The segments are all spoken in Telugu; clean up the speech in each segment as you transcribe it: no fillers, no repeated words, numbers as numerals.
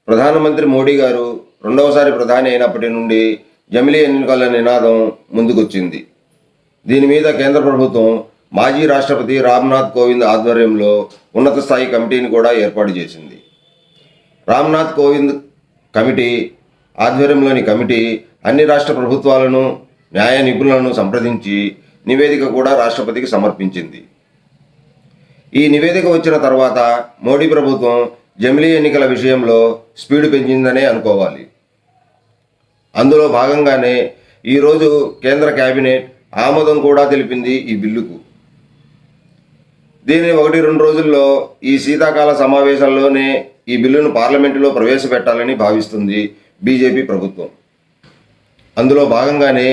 ప్రధానమంత్రి మోడీ గారు రెండవసారి ప్రధాని అయినప్పటి నుండి జమిలీ ఎన్నికల నినాదం ముందుకొచ్చింది. దీని మీద కేంద్ర ప్రభుత్వం మాజీ రాష్ట్రపతి రామ్నాథ్ కోవింద్ ఆధ్వర్యంలో ఉన్నత స్థాయి కమిటీని కూడా ఏర్పాటు చేసింది. రామ్నాథ్ కోవింద్ కమిటీ ఆధ్వర్యంలోని కమిటీ అన్ని రాష్ట్ర ప్రభుత్వాలను, న్యాయ నిపుణులను సంప్రదించి నివేదిక కూడా రాష్ట్రపతికి సమర్పించింది. ఈ నివేదిక వచ్చిన తర్వాత మోడీ ప్రభుత్వం జమిలీ ఎన్నికల విషయంలో స్పీడ్ పెంచిందనే అనుకోవాలి. అందులో భాగంగానే ఈరోజు కేంద్ర కేబినెట్ ఆమోదం కూడా తెలిపింది ఈ బిల్లుకు. దీనిని 1-2 రోజుల్లో ఈ శీతాకాల సమావేశాల్లోనే ఈ బిల్లును పార్లమెంటులో ప్రవేశపెట్టాలని భావిస్తుంది బీజేపీ ప్రభుత్వం. అందులో భాగంగానే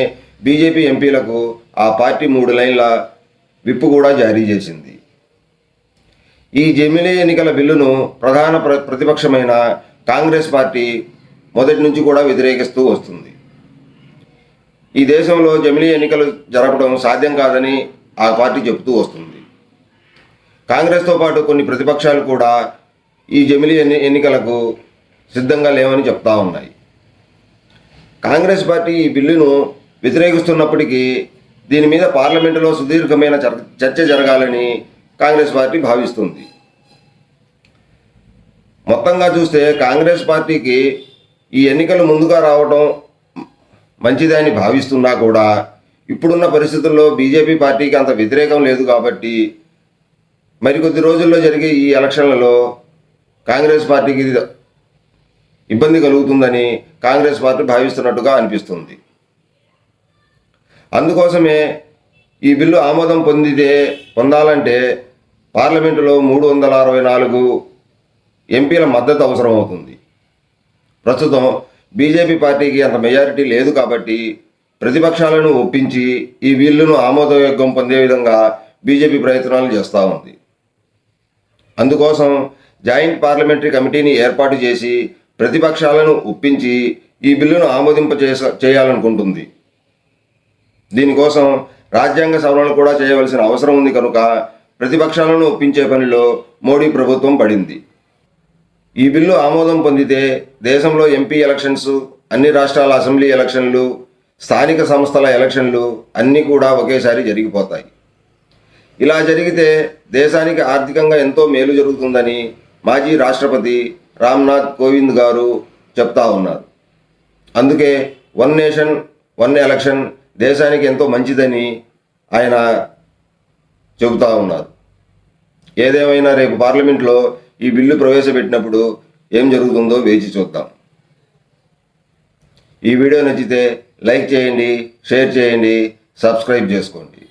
బీజేపీ ఎంపీలకు ఆ పార్టీ 3 లైన్ల విప్ కూడా జారీ చేసింది. ఈ జమిలీ ఎన్నికల బిల్లును ప్రధాన ప్రతిపక్షమైన కాంగ్రెస్ పార్టీ మొదటి నుంచి కూడా వ్యతిరేకిస్తూ వస్తుంది. ఈ దేశంలో జమిలీ ఎన్నికలు జరపడం సాధ్యం కాదని ఆ పార్టీ చెబుతూ వస్తుంది. కాంగ్రెస్తో పాటు కొన్ని ప్రతిపక్షాలు కూడా ఈ జమిలీ ఎన్నికలకు సిద్ధంగా లేవని చెప్తా ఉన్నాయి. కాంగ్రెస్ పార్టీ ఈ బిల్లును వ్యతిరేకిస్తున్నప్పటికీ దీని మీద పార్లమెంటులో సుదీర్ఘమైన చర్చ జరగాలని కాంగ్రెస్ పార్టీ భావిస్తుంది. మొత్తంగా చూస్తే కాంగ్రెస్ పార్టీకి ఈ ఎన్నికలు ముందుగా రావడం మంచిదే అని భావిస్తున్నా కూడా ఇప్పుడున్న పరిస్థితుల్లో బీజేపీ పార్టీకి అంత వ్యతిరేకం లేదు కాబట్టి మరికొద్ది రోజుల్లో జరిగే ఈ ఎలక్షన్లలో కాంగ్రెస్ పార్టీకి ఇబ్బంది కలుగుతుందని కాంగ్రెస్ పార్టీ భావిస్తున్నట్టుగా అనిపిస్తుంది. అందుకోసమే ఈ బిల్లు ఆమోదం పొందాలంటే పార్లమెంటులో 364 ఎంపీల మద్దతు అవసరం అవుతుంది. ప్రస్తుతం బీజేపీ పార్టీకి అంత మెజారిటీ లేదు కాబట్టి ప్రతిపక్షాలను ఒప్పించి ఈ బిల్లును ఆమోదయోగ్యం పొందే విధంగా బీజేపీ ప్రయత్నాలు చేస్తూ ఉంది. అందుకోసం జాయింట్ పార్లమెంటరీ కమిటీని ఏర్పాటు చేసి ప్రతిపక్షాలను ఒప్పించి ఈ బిల్లును చేయాలనుకుంటుంది. దీనికోసం రాజ్యాంగ సవరణ కూడా చేయవలసిన అవసరం ఉంది కనుక ప్రతిపక్షాలను ఒప్పించే పనిలో మోడీ ప్రభుత్వం పడింది. ఈ బిల్లు ఆమోదం పొందితే దేశంలో ఎంపీ ఎలక్షన్స్, అన్ని రాష్ట్రాల అసెంబ్లీ ఎలక్షన్లు, స్థానిక సంస్థల ఎలక్షన్లు అన్నీ కూడా ఒకేసారి జరిగిపోతాయి. ఇలా జరిగితే దేశానికి ఆర్థికంగా ఎంతో మేలు జరుగుతుందని మాజీ రాష్ట్రపతి రామ్నాథ్ కోవింద్ గారు చెప్తా ఉన్నారు. అందుకే 1 నేషన్ 1 ఎలక్షన్ దేశానికి ఎంతో మంచిదని ఆయన చెబుతూ ఉన్నారు. ఏదేమైనా రేపు పార్లమెంట్లో ఈ బిల్లు ప్రవేశపెట్టినప్పుడు ఏం జరుగుతుందో వేచి చూద్దాం. ఈ వీడియో నచ్చితే లైక్ చేయండి, షేర్ చేయండి, సబ్స్క్రైబ్ చేసుకోండి.